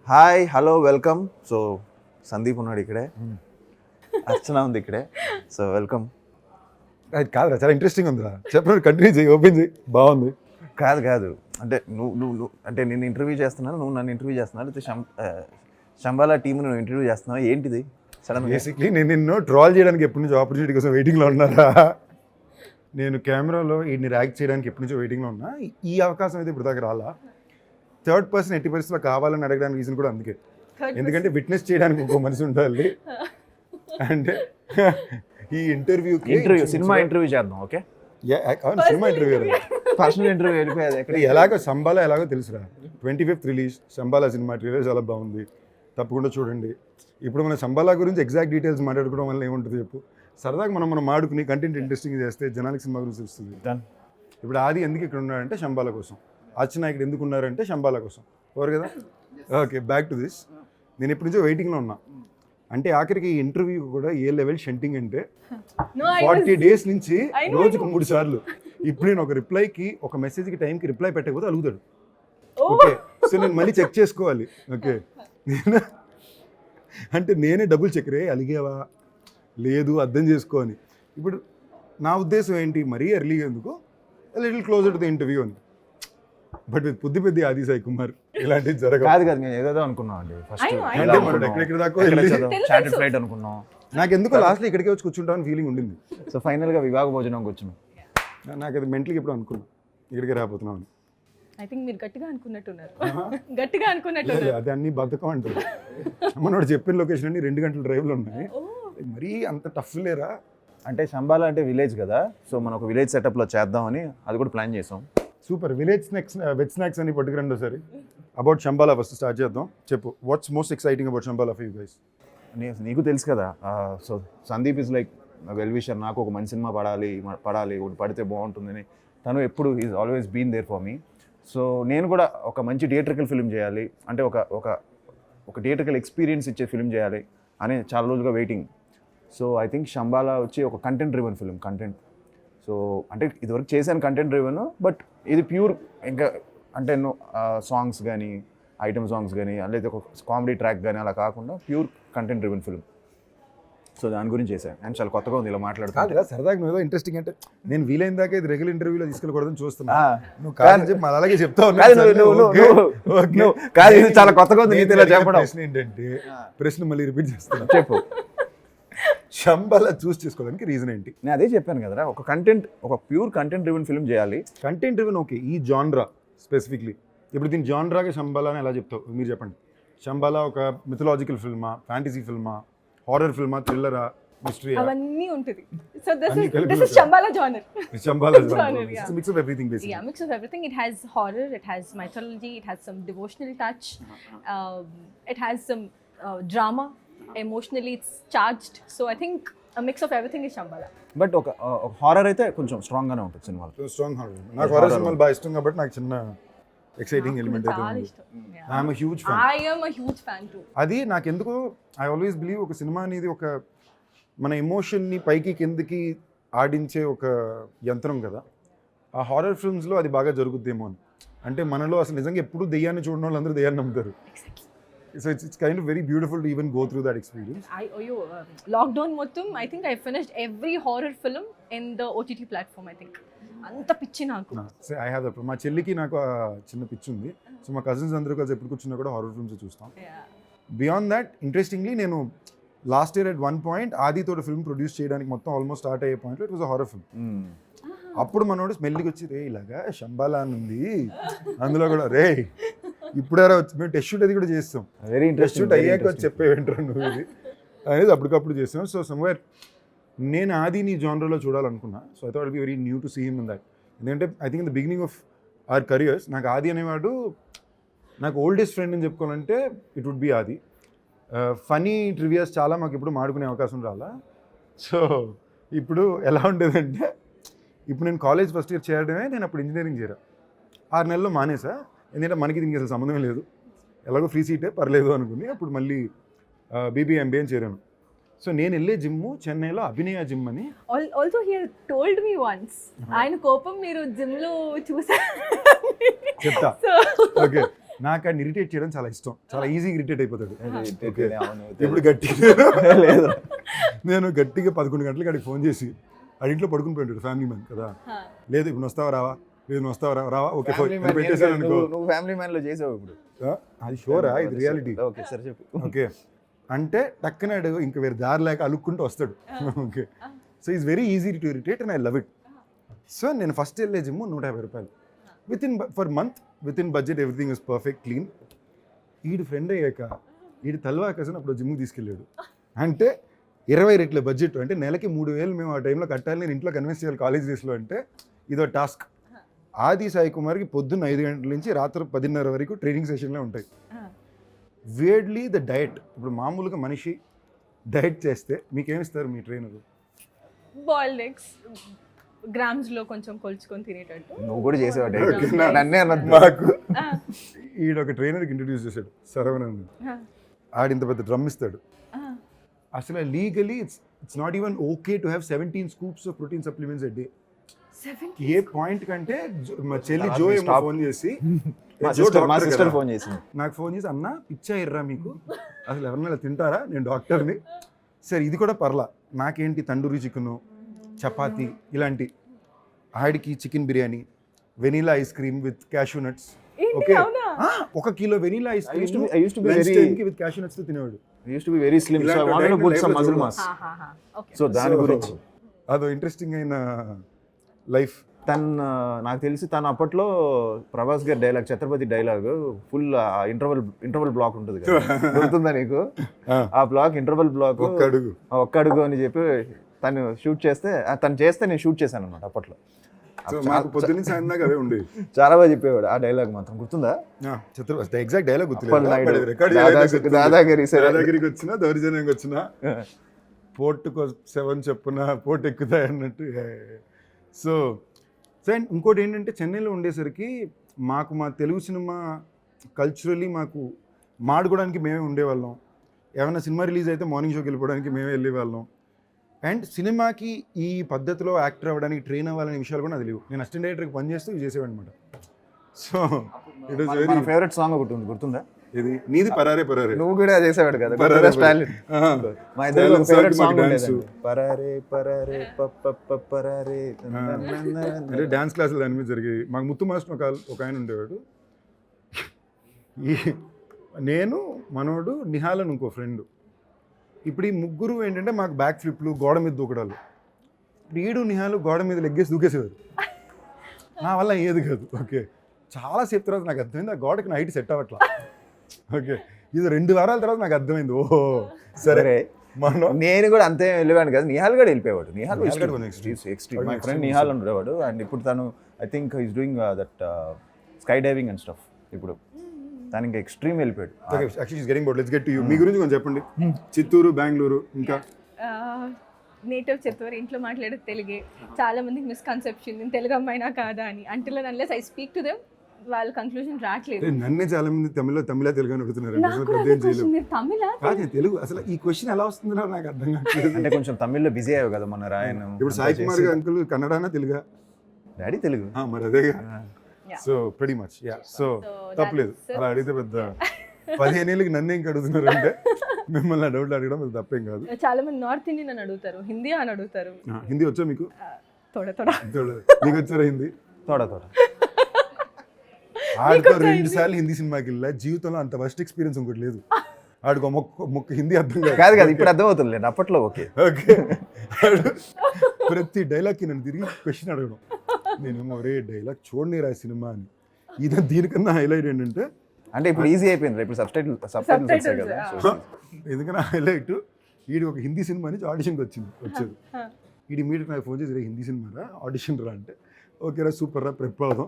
Hi hello welcome. So Sandeep ఉన్నాడు ఇక్కడే, అర్చన ఉంది ఇక్కడే. So welcome. అది కాదురా, చాలా ఇంట్రెస్టింగ్ ఉందిరా. చెప్పండి, కంటిన్యూ చేయి, ఓపెన్ చేయి. బాగుంది. కాదు అంటే నువ్వు అంటే నేను ఇంటర్వ్యూ చేస్తున్నాను, నువ్వు నన్ను ఇంటర్వ్యూ చేస్తున్నావు, అయితే శంబాలా టీంని నువ్వు ఇంటర్వ్యూ చేస్తున్నావు, ఏంటిది సడన్? బేసిక్లీ నేను నిన్ను ట్రాల్ చేయడానికి ఎప్పటి నుంచో ఆపర్చునిటీ కోసం వెయిటింగ్లో ఉన్నారా. నేను కెమెరాలో వీడిని ర్యాక్ చేయడానికి ఎప్పటి నుంచో వెయిటింగ్లో ఉన్నా. ఈ అవకాశం అయితే ఇప్పుడు దాకా రాలా. థర్డ్ పర్సన్ ఎట్టి పరిస్థితుల్లో కావాలని అడగడానికి రీజన్ కూడా అందుకే, ఎందుకంటే విట్నెస్ చేయడానికి ఇంకో మనిషి ఉండాలి. అంటే ఈ ఇంటర్వ్యూకి సినిమా ఇంటర్వ్యూ చేద్దాం. Okay, cinema interview, personal interview వెళ్ళిపోయేది ఎక్కడ? ఎలాగో శంబాలా ఎలాగో తెలుసురా. 25th release Shambhala cinema, trailer చాలా బాగుంది, తప్పకుండా చూడండి. ఇప్పుడు మన శంబాలా గురించి ఎగ్జాక్ట్ డీటెయిల్స్ మాట్లాడుకోవడం వల్ల ఏముంటుంది చెప్పు. సరదాగా మనం మాడుకుని కంటెంట్ ఇంట్రెస్టింగ్ చేస్తే జనానికి సినిమా గురించి తెలుస్తుంది. ఇప్పుడు ఆది ఎందుకు ఇక్కడ ఉన్నాడంటే శంబాలా కోసం, అర్చన ఇక్కడ ఎందుకు ఉన్నారంటే శంబాలా కోసం, ఓవర్ కదా. Okay, back to this. నేను ఇప్పటి నుంచో వెయిటింగ్లో ఉన్నా. అంటే ఆఖరికి ఈ ఇంటర్వ్యూ కూడా ఏ లెవెల్ షెంటింగ్ అంటే 40 days నుంచి రోజుకు 3 సార్లు. ఇప్పుడు నేను ఒక రిప్లైకి, ఒక మెసేజ్కి టైంకి రిప్లై పెట్టకపోతే అలుగుతాడు. ఓకే, సో నేను మళ్ళీ చెక్ చేసుకోవాలి. ఓకే, నేను అంటే నేనే డబుల్ చెక్, రే అలిగావా లేదు అర్థం చేసుకో అని. ఇప్పుడు నా ఉద్దేశం ఏంటి, మరీ ఎర్లీగా ఎందుకు, little closer to the interview అని. బట్ బుద్ధి పెద్ద ఆది సాయి కుమార్ ఇలాంటివి జరగదు. కాదు నేను ఏదో అనుకున్నాం అండి. ఫస్ట్ ఎక్కడెక్కడ దాకా ఫ్లైట్ అనుకున్నాం. నాకు ఎందుకు లాస్ట్లో ఇక్కడికే వచ్చి కూర్చుంటామని ఫీలింగ్ ఉండింది. సో ఫైనల్గా వివాహ భోజనంకి వచ్చినాం. నాకు అది మెంటల్కి ఎప్పుడు అనుకున్నాను ఇక్కడికే రాబోతున్నాం అని. ఐ థింక్ మీరు గట్టిగా అనుకున్నట్టున్నారు. గట్టిగా అనుకున్నట్టున్నారు. అది అన్ని బద్ధకం అంటారు. మనోడు చెప్పిన లొకేషన్ అన్ని 2 గంటల డ్రైవ్లో ఉన్నాయి. మరీ అంత టఫ్ లేరా. అంటే శంబాలా అంటే విలేజ్ కదా, సో మనం ఒక విలేజ్ సెటప్లో చేద్దామని అది కూడా ప్లాన్ చేసాం. Super. Village snacks, veg snacks అని పట్టుకురండి ఒకసారి. అబౌట్ శంబాలా ఫస్ట్ స్టార్ట్ చేద్దాం. చెప్పు, what's most exciting about Shambhala for you guys? నీకు తెలుసు కదా, so Sandeep is like well wisher. నాకు ఒక మంచి సినిమా పడాలి, ఒకటి పడితే బాగుంటుందని తను ఎప్పుడు is always been there for me. So నేను కూడా ఒక మంచి థియేట్రికల్ ఫిల్మ్ చేయాలి, అంటే ఒక థియేట్రికల్ ఎక్స్పీరియన్స్ ఇచ్చే ఫిల్మ్ చేయాలి అని చాలా రోజులుగా waiting. So I think Shambhala వచ్చి ఒక కంటెంట్ డ్రివెన్ ఫిల్మ్. సో అంటే ఇదివరకు చేశాను కంటెంట్ డ్రివెన్, బట్ ఇది ప్యూర్ ఇంకా అంటే సాంగ్స్ కానీ, ఐటమ్ సాంగ్స్ కానీ, లేదా ఒక కామెడీ ట్రాక్ కానీ అలా కాకుండా pure content driven film. So దాని గురించి చేశాను. అండ్ చాలా కొత్తగా ఉంది ఇలా మాట్లాడుతున్నా. సరదాగా నువ్వు ఏదో ఇంట్రెస్టింగ్ అంటే నేను వీలైన దాకా ఇది రెగ్యులర్ ఇంటర్వ్యూలో తీసుకెళ్ళకూడదని చూస్తున్నా. నువ్వు కాదని చెప్పి మళ్ళీ అలాగే చెప్తా ఉన్నా. చాలా కొత్తగా ఉంది ఇలా చెప్పడం. ప్రశ్న ఏంటంటే, ప్రశ్న మళ్ళీ రిపీట్ చేస్తున్నా. చెప్పు. శంబాలా చూస్ చేసుకోవడానికి రీజన్ ఏంటి? నేను అదే చెప్పాను కదరా, ఒక ప్యూర్ కంటెంట్ డ్రివెన్ ఫిల్మ్ చేయాలి. కంటెంట్ డ్రివెన్ ఓకే, ఈ జాన్రా స్పెసిఫిక్లీ. ఇప్పుడు దీని జాన్రాగా శంబాలా అని ఎలా చెప్తావు మీరు చెప్పండి. శంబాలా ఒక మిథలాజికల్ ఫిల్మా, ఫ్యాంటసీ ఫిల్మా, హారర్ ఫిల్మా, థ్రిల్లరా, మిస్టరీ, అవన్నీ ఉంటుంది. So this is Shambhala genre. Shambhala genre. It's a mix of everything basically. Yeah, mix of everything. It has horror, it has mythology, it has some devotional touch, it has some drama. Emotionally it's charged. So I think a mix of everything is Shambhala. But ఒక horror అయితే కొంచెం strong గానే ఉంటుంది సినిమాలో. Strong horror. నాకు horror సినిమాలు బాగా ఇష్టం కాబట్టి నాకు చిన్న ఎక్సైటింగ్ ఎలిమెంట్ అయితే ఉంది. I am a huge fan. I am a huge fan too. అది నాకు ఎందుకు, ఐ ఆల్వేస్ బిలీవ్ ఒక సినిమా అనేది ఒక మన ఎమోషన్ని పైకి కిందకి ఆడించే ఒక యంత్రం కదా. ఆ హారర్ ఫిల్మ్స్లో అది బాగా జరుగుద్దేమో అని. అంటే మనలో అసలు నిజంగా ఎప్పుడు దెయ్యాన్ని చూడడం వాళ్ళు అందరూ దెయ్యాన్ని నమ్ముతారు. So it's kind of very beautiful to even go through that experience. Lockdown మొత్తం I think I finished every horror film in the OTT platform. I think అంత పిచ్చి నాకు. I have that. మా చెల్లికి నాకు చిన్న పిచ్చి ఉంది. సో మా కజిన్స్ అందరూ కలిసి ఎప్పుడు కూర్చున్నా కూడా హారర్ ఫిల్మ్స్ చూస్తాం. బియాండ్ దాట్ ఇంట్రెస్టింగ్లీ నేను last year at one point ఆదితో ఫిల్మ్ ప్రొడ్యూస్ చేయడానికి మొత్తం ఆల్మోస్ట్ స్టార్ట్ అయ్యే పాయింట్లో it was a horror film. అప్పుడు మనోడు స్మెల్కి వచ్చి, రే ఇలాగా శంబాలా అని ఉంది, అందులో కూడా రే ఇప్పుడారా వచ్చి మేము టెస్ట్ షూట్ అది కూడా చేస్తాం. వెరీ టెస్ట్ షూట్ అయ్యాక వచ్చి చెప్పేవింటారు నువ్వు ఇది అనేది అప్పటికప్పుడు చేస్తాం. సో సమ్వేర్ నేను ఆదిని జానర్లో చూడాలనుకున్నా. So I thought be very new to see him in that. ఎందుకంటే I think in the beginning of our careers నాకు ఆది అనేవాడు నాకు ఓల్డెస్ట్ ఫ్రెండ్ అని చెప్పుకోవాలంటే it would be Adi. Funny trivias చాలా మాకు ఇప్పుడు మాడుకునే అవకాశం రాలా. సో ఇప్పుడు ఎలా ఉండేదంటే, ఇప్పుడు నేను కాలేజ్ ఫస్ట్ ఇయర్ చేయడమే, నేను అప్పుడు ఇంజనీరింగ్ చేరా 6 నెలల్లో మానేసా. ఎందుకంటే మనకి దీనికి అసలు సంబంధం లేదు, ఎలాగో ఫ్రీ సీటే పర్లేదు అనుకుని అప్పుడు మళ్ళీ BBA అని చేరాను. సో నేను వెళ్ళే జిమ్ చెన్నైలో అభినయ జిమ్ అని. ఆల్సో హి టోల్డ్ మీ వన్స్ ఆయన కోపం మీరు జిమ్ లో చూసారు చెప్తా. ఓకే, నాకు ఆయన ఇరిటేట్ చేయడం చాలా ఇష్టం, చాలా ఈజీగా ఇరిటేట్ అయిపోతాడు. అవును. ఇప్పుడు గట్టిగా లేదు నేను గట్టిగా 11 గంటలకి అడిగి ఫోన్ చేసి ఆడి ఇంట్లో పడుకుని పోయింటాడు, ఫ్యామిలీ మ్యాన్ కదా. లేదు ఇప్పుడు వస్తావా రావా, లేదు నువ్వు వస్తావా రావా, ఓకే పెట్టేసాను అనుకో. నువ్వు ఫ్యామిలీ మ్యాన్ లో చేసావు ఇప్పుడు. అది షోరా, ఇది రియాలిటీ. ఓకే సరే చెప్పు. ఓకే అంటే టక్కనాడు ఇంకా వేరే దారి లేక అలుక్కుంటూ వస్తాడు. Okay so is very easy to irritate and I love it. So నేను ఫస్ట్ వెళ్ళే జిమ్ 150 రూపాయలు for month, with in budget, everything is perfect clean. ఈడు ఫ్రెండ్ అయ్యాక ఈడు తల్వా కసన్ అప్పుడు జిమ్కి తీసుకెళ్ళాడు. అంటే 20 రెట్ల బడ్జెట్, అంటే నెలకి 3,000 మేము ఆ టైంలో కట్టాలి, నేను ఇంట్లో కన్విన్స్ చేయాలి కాలేజ్ డేస్లో. అంటే ఇదో టాస్క్. ఆది సాయి కుమార్కి పొద్దున్న 5 గంటల నుంచి రాత్రి 10:30 వరకు ట్రైనింగ్ సెషన్లే ఉంటాయి. వేర్డ్లీ ద డయట్. ఇప్పుడు మామూలుగా మనిషి డయట్ చేస్తే మీకేమిస్తారు మీ ట్రైనర్? బాయిల్డ్ ఎగ్స్ గ్రామ్స్ లో కొంచెం కొలుచుకొని తినేటట్టు. నువ్వు కూడా చేసేవాడు నన్నే అన్నది. మాకు ఈడొక ట్రైనర్కి ఇంట్రడ్యూస్ చేశాడు, సరవణన్. ఆడింత పెద్ద డ్రమ్ ఇస్తాడు. అసలు legally it's not even okay to have 17 scoops of protein supplements a day. A point కంటే మా చెల్లి జో ఏమో ఫోన్ చేసి, మా సిస్టర్ ఫోన్ చేసింది నాకు, ఫోన్ చేసి అన్న పిచ్చా ఎర్రా మీకు, అసలు ఎవరినైనా తింటారా, నేను డాక్టర్ని. సరే ఇది కూడా పర్లా, నాకేంటి తండూరి చికెను, చపాతీ ఇలాంటి. ఆడికి chicken biryani, vanilla ice cream with cashew nuts. Okay 1 kilo vanilla ice cream with cashew nuts తో తినేవాడు. used to be very slim, so I wanted to put some muscle mass. Okay. So దాని గురించి అదో interesting అయిన life. నాకు తెలిసి తను అప్పట్లో ప్రభాస్ గారి dialogue, Chhatrapati dialogue full interval block ఉంటుంది కదా, గుర్తుందా నీకు? ఆ బ్లాక్ ఇంటర్వల్ బ్లాక్ ఒక్క అడుగు అని చెప్పి తను షూట్ చేస్తే, తను చేస్తే నేను షూట్ చేశాను అనమాట అప్పట్లో. పొద్దున్న సాయంత్రం అవే ఉండేవి. చాలా బాగా చెప్పేవాడు ఆ డైలాగ్, మాత్రం గుర్తుందా? ఎగ్జాక్ట్ డైలాగ్ దాదాగిరికి వచ్చినా దౌర్జన్యంకి వచ్చినా పోర్టుకు 7 చెప్పున పోర్టు ఎక్కుతాయి అన్నట్టు. సో అండ్ ఇంకోటి ఏంటంటే చెన్నైలో ఉండేసరికి మాకు మా తెలుగు సినిమా కల్చరలీ మాకు మాడుకోవడానికి మేమే ఉండేవాళ్ళం. ఏమైనా సినిమా రిలీజ్ అయితే మార్నింగ్ షోకి వెళ్ళిపోవడానికి మేమే వెళ్ళేవాళ్ళం. అండ్ సినిమాకి ఈ పద్ధతిలో యాక్టర్ అవ్వడానికి ట్రైన్ అవ్వాలనే విషయాలు కూడా అది లేవు. నేను అసిస్టెంట్ డైరెక్టర్కి పనిచేస్తూ ఇవి చేసేవాడు అనమాట. So it is very favourite song ఒకటి ఉంది, గుర్తుందా? ఇది నీది పరారే పరారే. నువ్వు కూడా చేసేవాడు కదా, మా ఇద్దరు ఫేవరెట్ సాంగ్ ఉండేది, పరారే పరారే పరారే. అంటే డాన్స్ క్లాసులు దాని మీద జరిగాయి. మాకు ముత్తు మాస్టర్ ఒక ఆయన ఉండేవాడు. నేను, మనోడు, నిహాల్ అని ఇంకో ఫ్రెండ్. ఇప్పుడు ఈ ముగ్గురు ఏంటంటే మాకు బ్యాక్ ఫ్లిప్లు, గోడ మీద దూకడాలు. ఇప్పుడు ఈడు నిహాలు గోడ మీద లెగ్గేసి దూకేసేవారు. నా వల్ల ఏది కాదు. ఓకే చాలాసేపు తర్వాత నాకు అర్థమైంది ఆ గోడకి నా హైట్ సెట్ అవ్వట్లా. ఓకే ఇది 2 వారాల తర్వాత నాకు అర్థమైంది, ఓహో సరే. నేను కూడా అంతే వెళ్ళేవాడు కదా, నిహాల్ కూడా వెళ్ళిపోయాడు. నిహాల్ మై ఫ్రెండ్ నిహాల్ ఉండేవాడు. అండ్ ఇప్పుడు తను I think is doing that sky diving and stuff. ఇప్పుడు తను ఇంకా ఎక్స్ట్రీమ్ వెళ్ళిపోయాడు. మీ గురించి కొంచెం చెప్పండి. చిత్తూరు, బెంగళూరు, ఇంకా నేటివ్ చిత్తూరు, ఇంట్లో మాట్లాడేది తెలుగే. చాలా మందికి మిస్కన్సెప్షన్ నేను తెలుగు అమ్మాయినా కాదా అని. Until and unless I speak to them వాళ్ళ కంక్లూజన్ రావట్లేదు. నన్నే చాలా మంది తమిళ తెలుగు అని అడుగుతున్నారు. తెలుగు అసలు ఈ క్వశ్చన్ ఎలా వస్తుందో నాకు అర్థం కాదు. అంటే కొంచెం తమిళ్లో బిజీ అయ్యావు కదా మన రాయన్. ఇప్పుడు సాయి కుమార్ గారు అంకుల్ కన్నడనా తెలుగా? డాడీ తెలుగు. మరి అదే. So pretty much yeah. So తప్పలేదు అలా అడిగితే. పెద్ద 15 ఏళ్ళకి నన్నే ఇంకా అడుగుతున్నారు అంటే మిమ్మల్ని డౌట్ అడగడం పెద్ద తప్పేం కాదు. చాలా మంది నార్త్ ఇండియన్ అని అడుగుతారు, హిందీ అని అడుగుతారు. హిందీ వచ్చా మీకు? నీకు వచ్చారా హిందీ? తోడా ఆడితో 2 సార్లు హిందీ సినిమాకి వెళ్ళా. జీవితంలో అంత ఫస్ట్ ఎక్స్పీరియన్స్ ఇంకోటి లేదు. ఆడికి మొక్క హిందీ అర్థం కాదు కదా, ఇప్పుడు అర్థం అవుతుంది అప్పట్లో. ఓకే ఓకే ప్రతి డైలాగ్కి నన్ను తిరిగి క్వశ్చన్ అడగడం. నేనేమో రే డైలాగ్ చూడని రా సినిమా అని. ఇది దీనికన్నా హైలైట్ ఏంటంటే, అంటే ఇప్పుడు ఈజీ అయిపోయింది ఇప్పుడు సబ్టైటిల్స్ కదా. ఎందుకన్నా హైలైట్ వీడి ఒక హిందీ సినిమా నుంచి ఆడిషన్కి వచ్చాడు. వీడి ఇమీడియట్ నాకు ఫోన్ చేసి రే హిందీ సినిమా రా, ఆడిషన్ రా అంటే ఓకే రా సూపర్ రా ప్రెప్ అవుదాం.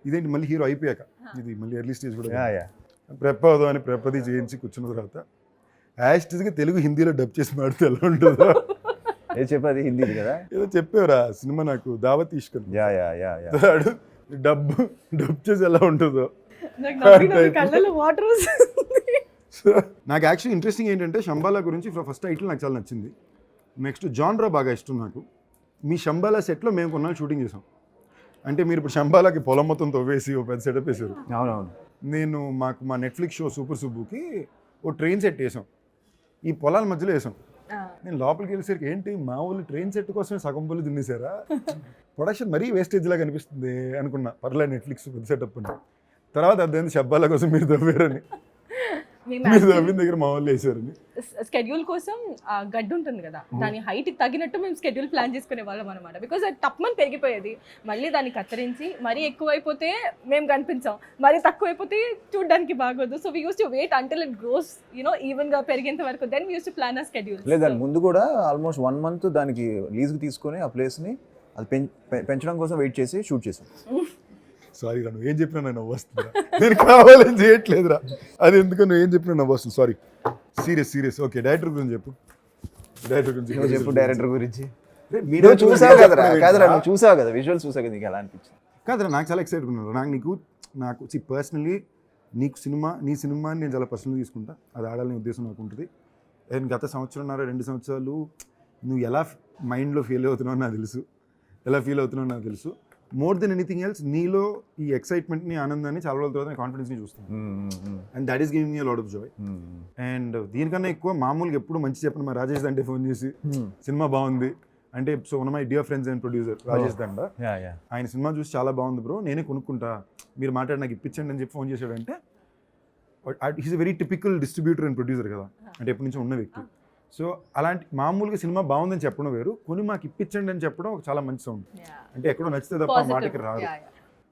ఇదేంటి మళ్ళీ హీరో అయిపోయాక, ఇది మళ్ళీ ఎర్లీ స్టేజ్ కూడా ప్రెప్ అవుదాం అని ప్రెప్పది చేయించి కూర్చున్న తర్వాత యాస్టిజ్గా తెలుగు హిందీలో డబ్ చేసి మాడితే ఎలా ఉంటుందో చెప్పేది హిందీ కదా. ఏదో చెప్పేవరా సినిమా నాకు దావత్ తీసుకుని డబ్ చేసి ఎలా ఉంటుందో. నాకు యాక్చువల్లీ ఇంట్రెస్టింగ్ ఏంటంటే శంబాలా గురించి ఫస్ట్ టైటిల్ నాకు చాలా నచ్చింది. నెక్స్ట్ జాన్రా బాగా ఇష్టం నాకు. మీ శంబాలా సెట్లో మేము కొన్నాళ్ళు షూటింగ్ చేసాం. అంటే మీరు ఇప్పుడు శంబాలాకి పొలం మొత్తం తవ్వేసి ఓ పెద్ద సెటప్ వేసారు. అవునవును. నేను మా నెట్ఫ్లిక్స్ షో సూపర్ సుబ్బుకి ఓ ట్రైన్ సెట్ వేసాం, ఈ పొలాల మధ్యలో వేసాం. నేను లోపలికి వెళ్ళేసరికి ఏంటి మా ఊళ్ళు ట్రైన్ సెట్ కోసమే సగం పొలి దున్నేశారా, ప్రొడక్షన్ మరీ వేస్టేజ్ లాగా అనిపిస్తుంది అనుకున్నా. పర్లేదు నెట్ఫ్లిక్స్ పెద్ద సెటప్ అని. తర్వాత అర్థమైంది శబ్బాల కోసం మీరు తవ్వారని, మీరు తవ్విన దగ్గర మా వాళ్ళు వేసారని. స్కెడ్యూల్ కోసం గడ్డి ఉంటుంది కదా, దాని హైట్కి తగినట్టు మేము స్కెడ్యూల్ ప్లాన్ చేసుకునే వాళ్ళం అనమాట. బికాజ్ అది తప్పమని పెరిగిపోయేది, మళ్ళీ దాన్ని కత్తిరించి మరీ ఎక్కువైపోతే మేము కనిపించాం, మరీ తక్కువైపోతే చూడడానికి బాగోదు. So we use to wait until it grows ఈవెన్గా పెరిగేంత వరకు. Then we use to plan ఆ స్కెడ్యూల్. లేదు దాని ముందు కూడా ఆల్మోస్ట్ 1 month దానికి లీజ్కి తీసుకొని ఆ ప్లేస్ని అది పెంచడం కోసం వెయిట్ చేసి షూట్ చేసాం. సారీ రా, నువ్వు ఏం చెప్పినా నేను నవ్వొస్తుందా, నేను కావాలని చేయట్లేదురా, అది ఎందుకు నువ్వు ఏం చెప్పినా నవ్వొస్తుంది. Sorry, serious. ఓకే, డైరెక్టర్ గురించి చెప్పు. డైరెక్టర్ గురించి చెప్పు. డైరెక్టర్ గురించి మీరు చూసావు కదరా, కాదురా నువ్వు చూసావు కదా, విజువల్ చూసావు కదా, నీకు ఎలా అనిపించింది? కాదురా, నాకు చాలా ఎక్సైట్గా ఉన్నాను. నాకు పర్సనలీ నీ సినిమాని నేను చాలా పర్సనల్ తీసుకుంటా, అది ఆడాలనే ఉద్దేశం నాకు ఉంటుంది. అండ్ గత 2 సంవత్సరాలు నువ్వు ఎలా మైండ్లో ఫీల్ అవుతున్నావు నాకు తెలుసు. మోర్ దెన్ ఎనీథింగ్ ఎల్స్ నీలో ఈ ఎక్సైట్మెంట్ని, ఆనందాన్ని చాలా రోజుల తర్వాత కాన్ఫిడెన్స్ని చూస్తాను. And that is giving me lot of Joy. And దీనికన్నా ఎక్కువ మామూలుగా ఎప్పుడు మంచి చెప్పిన మా రాజేష్ దండే ఫోన్ చేసి సినిమా బాగుంది అంటే, so one my dear friends and producer Rajesh దండ, ఆయన సినిమా చూసి చాలా బాగుంది బ్రో, నేనే కొనుక్కుంటా, మీరు మాట్లాడి నాకు ఇప్పించండి అని చెప్పి ఫోన్ చేశాడంటే, he's a very typical distributor and producer కదా, అంటే ఎప్పటి నుంచో ఉన్న వ్యక్తి. సో అలాంటి మామూలుగా సినిమా బాగుందని చెప్పడం వేరు, కొని మాకు ఇప్పించండి అని చెప్పడం ఒక చాలా మంచి సౌండ్. అంటే ఎక్కడో నచ్చితే తప్ప మాటకి రాదు.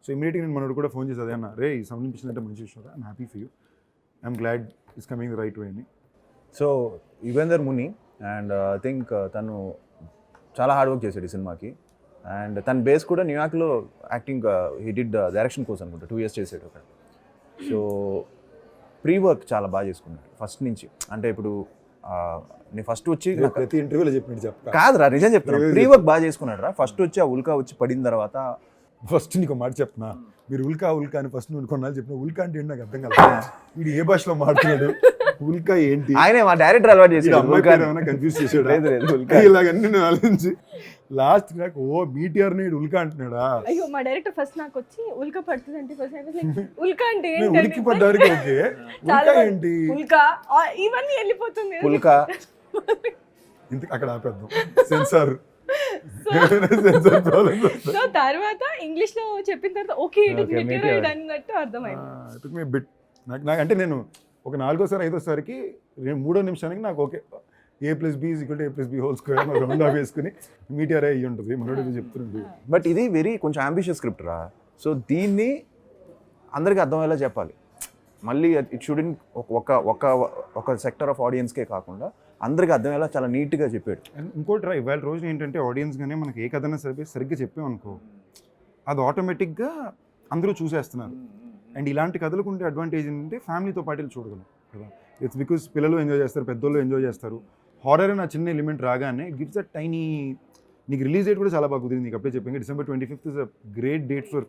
సో ఇమీడియట్గా నేను మనోడు కూడా ఫోన్ చేసి అదే అన్న, రే ఈ సౌండ్ ఇప్పించిందంటే మంచి విషయం, I'm happy for you, I'm glad it's coming the right way అని. So Yugender Muni and I think తను చాలా హార్డ్ వర్క్ చేశాడు ఈ సినిమాకి. అండ్ తన బేస్ కూడా న్యూయార్క్లో acting he did direction course అనుకుంటా, 2 years చేశాడు అక్కడ. సో ప్రీ వర్క్ చాలా బాగా చేసుకున్నాడు ఫస్ట్ నుంచి. అంటే ఇప్పుడు నేను ఫస్ట్ వచ్చి ప్రతి ఇంటర్వ్యూలో చెప్పినట్టు చెప్పా కాదురా, నిజం చెప్తాను, ప్రీ వర్క్ బాగా చేసుకున్నాడు రా. ఫస్ట్ వచ్చి ఆ ఉల్కా వచ్చి పడిన తర్వాత ఫస్ట్ నీకు మాట చెప్తున్నా, మీరు ఉల్కా అని ఫస్ట్ నువ్వు కొన్నాళ్ళు చెప్పిన ఉల్కా అంటే ఏంటి నాకు అర్థం కాదు. వీడు ఏ భాషలో మాట్లాడు, ఉల్కా ఏంటి, ఆయనే మా డైరెక్టర్ అలవాటు చేసాడు, ఏమైనా కన్ఫ్యూజ్ చేసాడు ఇలాగన్నీ నేను ఆలోచించి లాస్ట్ నాకు మీటిఆర్ నేడు ఉల్కా అంటున్నాడా. అయ్యో మా డైరెక్టర్ ఫస్ట్ నాకు వచ్చి ఉల్కా పడుతుంది అంటే ఉల్కా అంటే ఉలికి పడ్డానికి ఓకే, ఉల్కా ఏంటి, ఉల్కా ఇవన్నీ వెళ్ళిపోతుంది ఉల్కా ఇంత అక్కడ ఆపేద్దాం, సెన్సార్. సో తర్వాత ఇంగ్లీష్ లో చెప్పిన తర్వాత ఓకే అన్నట్టు అర్థమైంది. బిట్ నాకు అంటే నేను ఒక 4వ 5వసారికి 3వ నిమిషానికి నాకు okay A+B = A+B² round of వేసుకుని మీటిఆర్ అయ్యి ఉంటుంది మనోడు చెప్తున్నాడు. బట్ ఇది వెరీ కొంచెం అంబిషియస్ స్క్రిప్ట్ రా. సో దీన్ని అందరికీ అర్థమయ్యేలా చెప్పాలి. మళ్ళీ ఇట్ షుడెంట్ ఒక సెక్టర్ ఆఫ్ ఆడియన్స్కే కాకుండా అందరికీ అర్థమయ్యేలా చాలా నీట్గా చెప్పాడు. ఇంకోటి రా, ఇవాళ రోజు ఏంటంటే ఆడియన్స్గానే మనకి ఏ కథనా సరిగ్గా చెప్పామనుకో, అది ఆటోమేటిక్గా అందరూ చూసేస్తున్నారు. అండ్ ఇలాంటి కథలకు ఉండే అడ్వాంటేజ్ ఏంటంటే ఫ్యామిలీతో పాటు చూడగలం కదా. ఇట్స్ బికాస్ పిల్లలు ఎంజాయ్ చేస్తారు, పెద్దోళ్ళు ఎంజాయ్ చేస్తారు. హారర్ అని చిన్న ఎలిమెంట్ రాగానే గివ్స్ అ టైనీ, నీకు రిలీజ్ డేట్ కూడా చాలా బాగా కుదిరింది. నీకు అప్పుడే చెప్పాను, December 25th is a great date for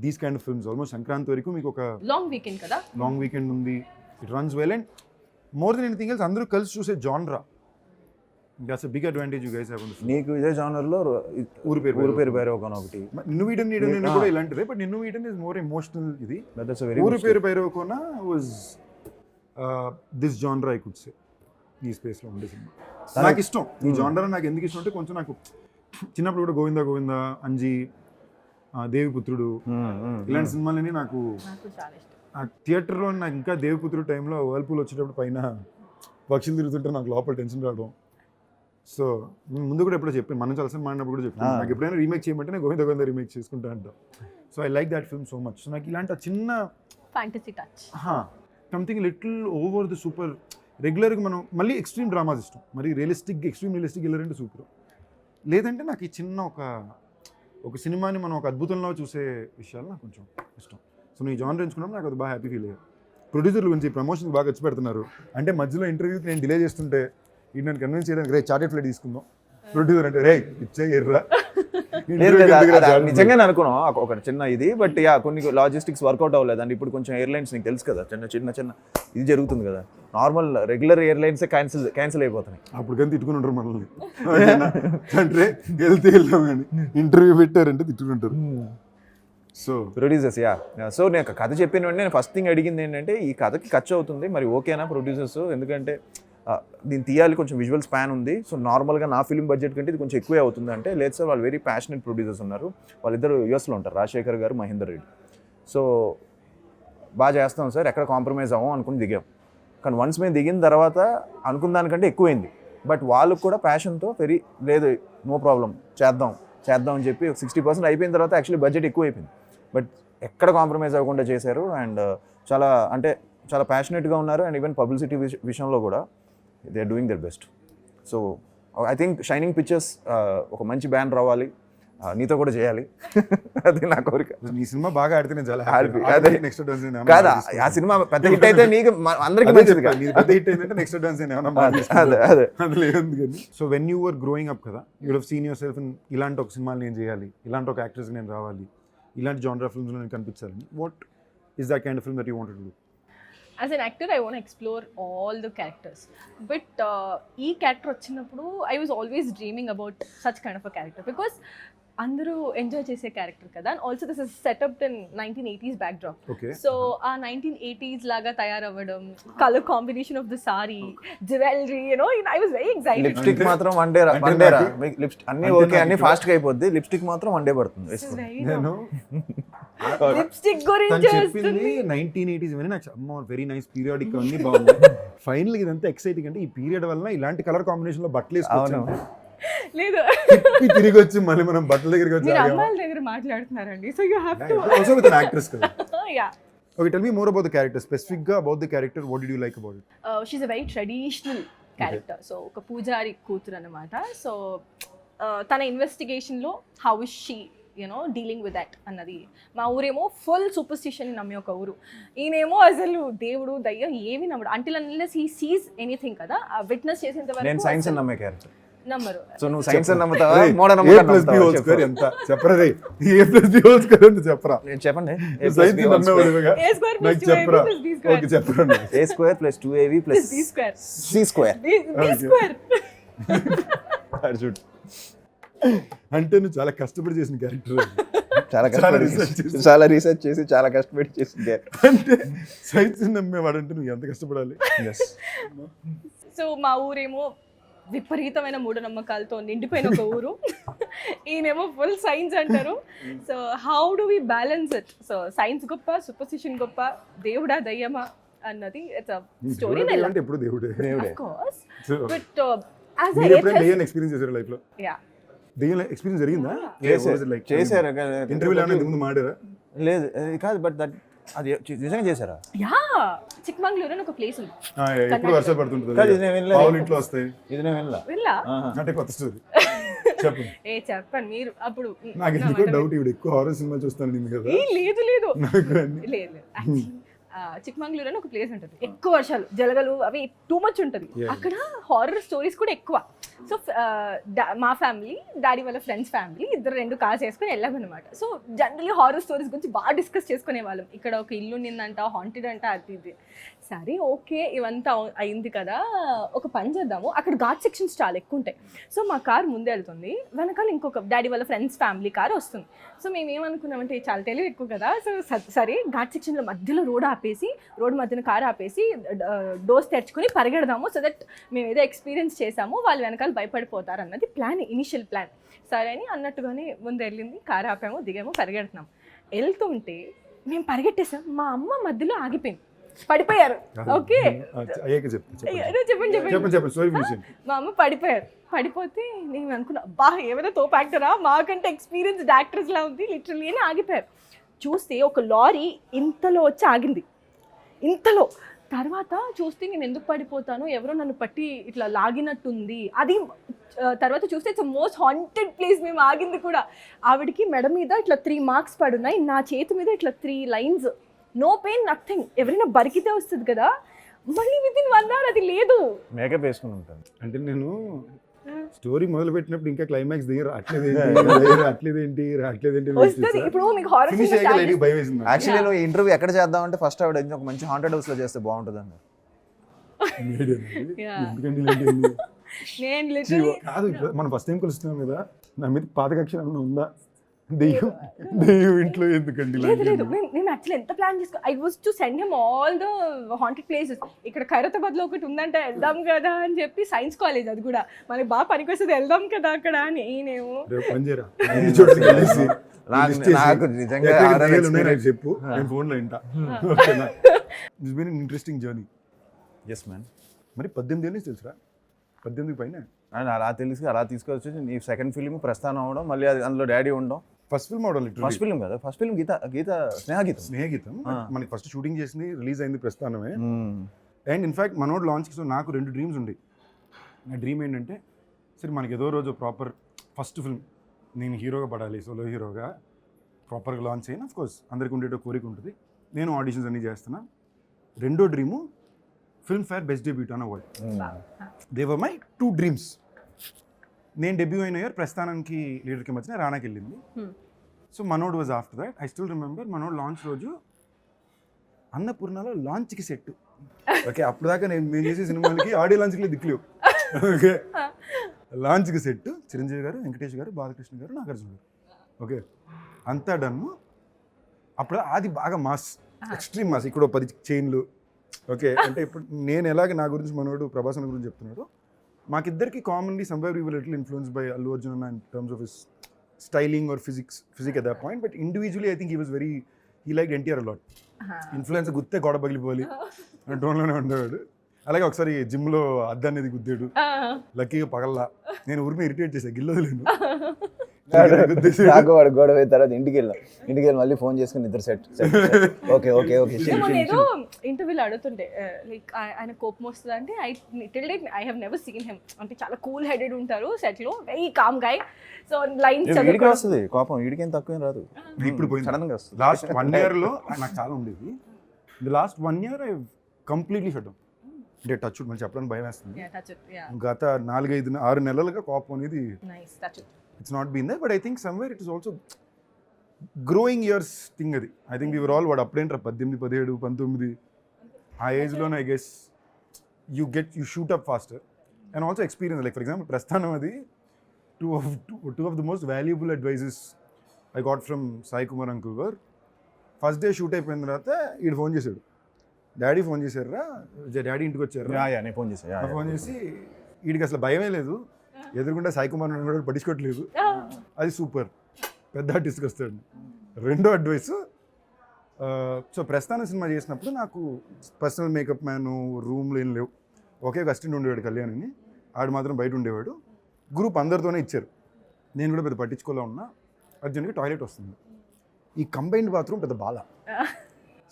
these kind of films. Almost Sankranti వరకు మీకు ఒక లాంగ్ వీకెండ్ ఉంది. It runs well and more than anything else అందరూ కలిసి చూసే genre. That's a big advantage you guys have on this. నీకు ఇదే జానర్లో ఊరు పేరు ఒకటి నిన్ను వీడని కూడా ఇలాంటిదే, బట్ నిన్ను వీడని ఇస్ మోర్ ఎమోషనల్. ఇది ఊరు పేరు భైరవకోన వాజ్ దిస్ జానరా ఐ కుడ్ సే. ఈ స్పేస్లో ఉండే సినిమా నాకు ఇష్టం. ఈ జానరా నాకు ఎందుకు ఇష్టం అంటే, కొంచెం నాకు చిన్నప్పుడు కూడా గోవిందా, అంజీ, దేవిపుత్రుడు ఇలాంటి సినిమాలని నాకు థియేటర్లో నాకు ఇంకా దేవిపుత్రుడు టైంలో వర్ల్పూల్ వచ్చేటప్పుడు పైన పక్షులు తిరుగుతుంటే నాకు లోపల టెన్షన్ రావడం. సో నేను ముందు కూడా ఎప్పుడో చెప్పాను, మనం చాలా మాడినప్పుడు కూడా చెప్పాను, నాకు ఎప్పుడైనా రీమేక్ చేయమంటే నేను గోవిందా రీమేక్ చేసుకుంటా అంటాను. So I like that film so much. So నాకు ఇలాంటి చిన్న fantasy touch, something little over the super. రెగ్యులర్గా మనం మళ్ళీ ఎక్స్ట్రీమ్ డ్రామాస్ ఇష్టం, మరి ఎక్స్ట్రీమ్ రియలిస్టిక్ వెళ్ళారంటే సూపర్. లేదంటే నాకు ఈ చిన్న ఒక సినిమాని మనం ఒక అద్భుతంలో చూసే విషయాలు నాకు కొంచెం ఇష్టం. సో నేను జానర్ ఎంచుకున్నప్పుడు నాకు అది బాగా హ్యాపీ ఫీల్ అయ్యారు. ప్రొడ్యూసర్లు గురించి ప్రమోషన్కి బాగా ఖర్చు పెడుతున్నారు అంటే, మధ్యలో ఇంటర్వ్యూకి నేను డిలే చేస్తుంటే ఇది నన్ను కన్విన్స్ చేయడానికి, రే చార్టెడ్ ఫ్లైట్ తీసుకుందాం. ప్రొడ్యూసర్ అంటే రే ఇచ్చే ఎర్రా నిజంగానే అనుకున్నాం ఒక చిన్న ఇది. బట్ యా కొన్ని లాజిస్టిక్స్ వర్కౌట్ అవ్వలేదు. అండ్ ఇప్పుడు కొంచెం ఎయిర్లైన్స్ నీకు తెలుసు కదా, చిన్న ఇది జరుగుతుంది కదా. నార్మల్ రెగ్యులర్ ఎయిర్లైన్సే క్యాన్సిల్ అయిపోతున్నాయి. అప్పుడు కానీ తిట్టుకుంటారు మనల్ని అంటే వెళ్తే వెళ్తాం కానీ ఇంటర్వ్యూ పెట్టారంటే తిట్టుకుంటారు. So producers yeah. సో నేను కథ చెప్పిన వెంటనే నేను ఫస్ట్ థింగ్ అడిగింది ఏంటంటే ఈ కథకి ఖర్చు అవుతుంది మరి ఓకేనా ప్రొడ్యూసర్స్, ఎందుకంటే దీన్ని తీయాలి, కొంచెం విజువల్ స్పాన్ ఉంది, సో నార్మల్గా నా ఫిల్మ్ బడ్జెట్ కంటే ఇది కొంచెం ఎక్కువే అవుతుంది అంటే, లేదు సార్ వాళ్ళు వెరీ ప్యాషనెట్ ప్రొడ్యూసర్స్ ఉన్నారు, వాళ్ళిద్దరు యూఎస్లో ఉంటారు, రాజశేఖర్ గారు, మహేందర్ రెడ్డి. సో బాగా చేస్తాం సార్, ఎక్కడ కాంప్రమైజ్ అవ్వం అనుకుని దిగాం. కానీ వన్స్ మేము దిగిన తర్వాత అనుకున్న దానికంటే ఎక్కువైంది. బట్ వాళ్ళకు కూడా ప్యాషన్తో వెరీ లేదు నో ప్రాబ్లం చేద్దాం అని చెప్పి 60% అయిపోయిన తర్వాత యాక్చువల్లీ బడ్జెట్ ఎక్కువ అయిపోయింది. బట్ ఎక్కడ కాంప్రమైజ్ అవ్వకుండా చేశారు. అండ్ చాలా ప్యాషనెట్గా ఉన్నారు. అండ్ ఈవెన్ పబ్లిసిటీ విషయంలో కూడా they are doing their best. So I think Shining Pictures ఒక మంచి బ్యాన్ రావాలి, నీతో కూడా చేయాలి అది నా కోరిక. నీ సినిమా బాగా ఆడితే నేను చాలా Happy. అదే. నెక్స్ట్ డాన్స్ కాదా ఆ సినిమా పెద్ద హిట్ అయితే నీకు అందరికీ మంచిది కాదు. పెద్ద హిట్ అయిందంటే నెక్స్ట్ డాన్స్ అదే అందులో ఏముంది కానీ. So when you were growing up కదా, you have seen yourself ఇలాంటి ఒక సినిమాలు నేను చేయాలి, ఇలాంటి ఒక యాక్టర్స్ నేను రావాలి, ఇలాంటి జానర్ ఫిల్మ్స్లో నేను కనిపించాలని. What is that kind of film that you wanted to do? As an actor, I want to explore all the characters. But ఈ character వచ్చినప్పుడు I was always dreaming about such kind of a character because అందరూ enjoy చేసే character కదా. And also this is set up in 1980s backdrop. Okay. So uh 1980s లాగా తయారవ్వడం, colour combination of the sari, jewellery, I was very excited. Lipstick మాత్రం one day అన్ని okay అన్ని fast గా అయిపోద్ది, లిప్స్టిక్ మాత్రం వన్ డే పడుతుంది వేసుకో. నేను లిప్స్టిక్ తను గురించి చెప్పింది 1980s అని నాకు అమ్మ వెరీ నైస్ పీరియాడిక్ అన్ని బాగుంది. ఫైనల్ ఇదంతా ఎక్సైటింగ్ అంటే ఈ పీరియడ్ వల్ల ఇలాంటి కలర్ కాంబినేషన్ లో బట్టలు వేసుకోవచ్చు. లేదు, తిరిగి వచ్చి మళ్ళీ మనం బట్టల దగ్గరికి వచ్చి మీరు అమ్మాయిల దగ్గర మాట్లాడుతున్నారండి. So you have to also with an actress కదా. Yeah. Okay, tell me more about the character. Specifically about the character, what did you like about it? She's a very traditional character. So ఒక పూజారి కూతురు అనమాట. So తన ఇన్వెస్టిగేషన్లో how is she dealing with that అన్నది. మా ఊరేమో full superstition నమ్మే ఒక ఊరు, ఈయనేమో అసలు దేవుడు దయ్యం ఏమి నమ్మడు. Until unless he sees anything కదా, విట్నెస్ చేసేంత నేను వరకు సైన్స్ అని నమ్మే క్యారెక్టర్. నమ్మరు. సో నువ్వు సైన్స్ అని నమ్ముతావా Hey, modern A plus B whole square ఎంత చెప్పరా రే? A plus B whole square ఎంత చెప్పరా? చెప్పండి. సైన్స్ నమ్మేవాడివిగా A square plus నాకు 2AB చెప్పరా? plus B square. ఓకే చెప్పరా. A square plus 2AB plus B square. C square. B square. అంటే నువ్వు చాలా కష్టపడి చేసిన క్యారెక్టర్. చాలా రీసెర్చ్ చేసి చాలా కష్టపడి చేసింది. అంటే సైన్స్ నమ్మేవాడు అంటే నువ్వు ఎంత కష్టపడాలి? సో మా ఊరేమో విపరీతమైన మూఢనమ్మకాలతో నిండిపోయిన ఒక ఊరు, ఈయనేమో ఫుల్ సైన్స్ అంటారు. So how do we balance it? So science గొప్ప, సూపర్స్టిషన్ గొప్ప, దేవుడా దయ్యమా అన్నది ఇట్స్ అ స్టోరీ. అంటే ఎప్పుడు దేవుడే. Of course, So, but as మీరు ఎ ఎప్పుడైనా దెయ్యాన్ని ఎక్స్పీరియన్స్ చేశారు లైఫ్ లో? యా దెయ్యం ఎక్స్పీరియన్స్ జరిగిందా? చేశారు ఇంటర్వ్యూలో ఇంతకు ముందు మాడారా? లేదు అది కాదు, బట్ దట్ అది నిజంగా చేశారా? యా చిక్మంగళూరు అని ఒక ప్లేస్ ఉంది. ఎప్పుడు వర్షాలు పడుతుంటుంది, కాదు, ఇది నేను వినలేదు. పావులు ఇంట్లో వస్తాయి. ఇది నేను వినలా. వెళ్ళా అంటే కొత్త స్టోరీ చెప్పు. చెప్పండి మీరు అప్పుడు. నాకు ఎందుకో డౌట్, ఇవి ఎక్కువ హారర్ సినిమాలు చూస్తాను నిన్ను కదా. లేదు లేదు నాకు అన్ని లేదు. చిక్మంగళూరు అని ఒక ప్లేస్ ఉంటుంది, ఎక్కువ వర్షాలు జలగలు అవి టూ మచ్ ఉంటుంది. అక్కడ హారర్ స్టోరీస్ కూడా ఎక్కువ. సో మా ఫ్యామిలీ, డాడీ వాళ్ళ ఫ్రెండ్స్ ఫ్యామిలీ ఇద్దరు 2 కార్స్ వేసుకొని వెళ్ళామన్నమాట. సో జనరలీ హారర్ స్టోరీస్ గురించి బాగా డిస్కస్ చేసుకునే వాళ్ళం. ఇక్కడ ఒక ఇల్లు నిందంట, హాంటెడ్ అంట, అది ఇది. సరే ఓకే ఇవంతా అయింది కదా, ఒక పని చేద్దాము. అక్కడ ఘాట్ సెక్షన్స్ చాలా ఎక్కువ ఉంటాయి. సో మా కార్ ముందే వెళ్తుంది, వెనకాల ఇంకొక డాడీ వాళ్ళ ఫ్రెండ్స్ ఫ్యామిలీ కార్ వస్తుంది. సో మేము ఏమనుకున్నామంటే చాలా తెలివి ఎక్కువ కదా, సో సరే ఘాట్ సెక్షన్లో మధ్యలో రోడ్ మధ్యన కార్ ఆపేసి డోర్స్ తెరుచుకొని పరిగెడదాము. సో దట్ మేము ఏదో ఎక్స్పీరియన్స్ చేసాము, వాళ్ళు వెనకాల భయపడిపోతారు అన్నది ప్లాన్, ఇనిషియల్ ప్లాన్. సరే అని అన్నట్టుగానే ముందు వెళ్ళింది, కార్ ఆపాము, దిగాము, పరిగెడుతున్నాం. వెళ్తుంటే మేము పరిగెట్టేసాం, మా అమ్మ మధ్యలో ఆగిపోయింది, పడిపోయారు. ఓకే చెప్పండి. మా అమ్మ పడిపోతే నేను అనుకున్నా, బా ఏమైనా తోపు యాక్టరా, మాకంటే ఎక్స్పీరియన్స్డ్ యాక్టర్స్ లా ఉంది లిటరల్లీ అని ఆగిపోయారు. చూస్తే ఒక లారీ ఇంతలో వచ్చి ఆగింది, ఇంతలో. తర్వాత చూస్తే నేను ఎందుకు పడిపోతాను, ఎవరో నన్ను పట్టి ఇట్లా లాగినట్టుంది. అది తర్వాత చూస్తే ఇట్స్ మోస్ట్ హాంటెడ్ ప్లేస్. మేము ఆగింది కూడా, ఆవిడికి మెడ మీద ఇట్లా 3 మార్క్స్ పడున్నాయి, నా చేతి మీద ఇట్లా 3 లైన్స్. No pain, nothing. ఎవరైనా బరికితే వస్తుంది కదా, మళ్ళీ విత్ ఇన్ 1 hour అది లేదు. మేకప్ వేసుకుని ఉంటాను. అంటే నేను స్టోరీ మొదలు పెట్టినప్పుడు ఇంకా క్లైమాక్స్ దగ్గర రావట్లేదేంటి వస్తుంది. ఇప్పుడు మీకు హారర్ భయం వేసింది. యాక్చువల్లీ నేను ఇంటర్వ్యూ ఎక్కడ చేద్దామంటే ఫస్ట్ ఆవిడ ఒక మంచి హాంటెడ్ హౌస్ లో చేస్తే బాగుంటుంది అన్న. నేను లిటరల్లీ కాదు, మనం ఫస్ట్ టైం కలుస్తున్నాం కదా, నా మీద పాత కక్ష ఉందా దెయ్యం ఇంట్లో ఎందుకండి లేదు లేదు నేను యాక్చువల్లీ ఎంత ప్లాన్ చేసుకో I was to send him all the haunted places. ఇక్కడ ఖైరతాబాద్ లో ఒకటి ఉందంటే వెళ్దాం కదా అని చెప్పి, సైన్స్ కాలేజ్ అది కూడా మనకి బాగా పనికొస్తుంది, వెళ్దాం కదా అక్కడ అని. నేనేమో నాకు నిజంగా చెప్పు, నేను ఫోన్లో వింటా. Interesting journey. Yes man. మరి 18 ఏళ్ళు తెలుసురా, 18 పైన. అండ్ అలా తెలిసి అలా తీసుకొచ్చి నీ సెకండ్ ఫిల్మ్ ప్రస్థానం అవడం, మళ్ళీ అది అందులో డాడీ ఉండడం. ఫస్ట్ ఫిల్మ్ అవడం, ఫస్ట్ ఫిల్మ్ కదా, ఫస్ట్ ఫిల్మ్ స్నేహగీతం. మనకి ఫస్ట్ షూటింగ్ చేసింది, రిలీజ్ అయింది ప్రస్థానమే. అండ్ ఇన్ఫాక్ట్ మనోడు లాంచ్కి సో నాకు 2 డ్రీమ్స్ ఉండే. నా డ్రీమ్ ఏంటంటే, సరే మనకి ఏదో రోజు ప్రాపర్ ఫస్ట్ ఫిల్మ్ నేను హీరోగా పడాలి, సోలో హీరోగా ప్రాపర్గా లాంచ్ అయినా. ఆఫ్ కోర్స్ అందరికీ ఉండేట కోరిక ఉంటుంది. నేను ఆడిషన్స్ అన్నీ చేస్తున్నా. రెండో dream Filmfare best debutant award. They were my 2 dreams. నేను డెబ్యూ అయిన ఇయర్ ప్రస్థానానికి లీడర్కి మధ్యన రానాకి వెళ్ళింది. సో మనోడ్ was after that. I still remember మనోడ్ లాంచ్ రోజు అన్నపూర్ణలో లాంచ్కి సెట్. ఓకే, అప్పుడు దాకా మేము చేసే సినిమాలకి ఆడియో లాంచ్కి దిక్కులేవు. ఓకే, లాంచ్కి సెట్ చిరంజీవి గారు, వెంకటేష్ గారు, బాలకృష్ణ గారు, నాగార్జున గారు. ఓకే, అంతా డన్. అప్పుడు అది బాగా మాస్, ఎక్స్ట్రీమ్ మాస్. ఇక్కడ 10 చైన్లు. ఓకే, అంటే ఇప్పుడు నేను ఎలాగ నా గురించి మనోడు ప్రభాస్ అన్న గురించి చెప్తున్నాడు, మాకిద్దరికి commonly somewhere we were little influenced by Allu Arjun అన్న in terms of his styling or physique at that point. But individually I think he like NTR a lot. Influence గుత్తే గోడ పగిలిపోవాలి డ్రోన్లోనే ఉండేవాడు. అలాగే ఒకసారి జిమ్లో అద్దాన్ని అనేది గుద్దాడు, లక్కీగా పగల్లా. నేను ఊరిని ఇరిటేట్ చేశాను, గిల్లలేను. నాకు వాడు గొడవ అయిన తర్వాత ఇంటికి వెళ్ళి మళ్ళీ ఫోన్ చేసుకుని ఇద్దరు సెట్. Okay okay okay. నేను ఇంటర్వ్యూలో అడుగుతుంటే లైక్ ఆయన కోపం వస్తుంది అంటే, I have never seen him అంటే చాలా కూల్ హెడెడ్ ఉంటారు సెట్ లో, వెరీ కామ్ గై. సో లైన్స్ వస్తుంది కోపం, వీడికేం తక్కువ రాదు. ఇప్పుడు పోయింది సడన్ గా వస్తుంది. లాస్ట్ 1 year లో నాకు చాలా ఉండేది. The last 1 year I completely shut down. అంటే టచ్ మళ్ళీ చెప్పడానికి భయం వేస్తుంది. గత 4-5-6 నెలలుగా కోపం అనేది it's not been there, but I think somewhere it is also growing years thing adi. I think we were all appudentra 18 17 19 ఆ ఏజ్ లోనే I guess you shoot up faster and also experience. Like for example ప్రస్థానం అది two of the most valuable advices I got from Sai Kumar uncle were, first day shoot అయిపోయిన తర్వాత ఈడు phone చేశాడు, daddy phone చేశారా, daddy ఇంటికి వచ్చారా, నేను ఫోన్ చేశాను. ఫోన్ చేసి వీడికి అసలు భయమే లేదు, ఎదురుకుంటే సాయి కుమార్ కూడా పట్టించుకోవట్లేదు, అది సూపర్, పెద్ద ఆర్టిస్ట్కి వస్తాడు. రెండో అడ్వైస్, సో ప్రస్థానం సినిమా చేసినప్పుడు నాకు పర్సనల్ మేకప్ మ్యాన్ రూమ్లో ఏం లేవు. ఒకే అసిస్టెంట్ ఉండేవాడు కళ్యాణ్ అని, ఆడు మాత్రం బయట ఉండేవాడు. గ్రూప్ అందరితోనే ఇచ్చారు. నేను కూడా పెద్ద పట్టించుకోలే ఉన్నా. అర్జున్కి టాయిలెట్ వస్తుంది, ఈ కంబైన్డ్ బాత్రూమ్ పెద్ద బాల.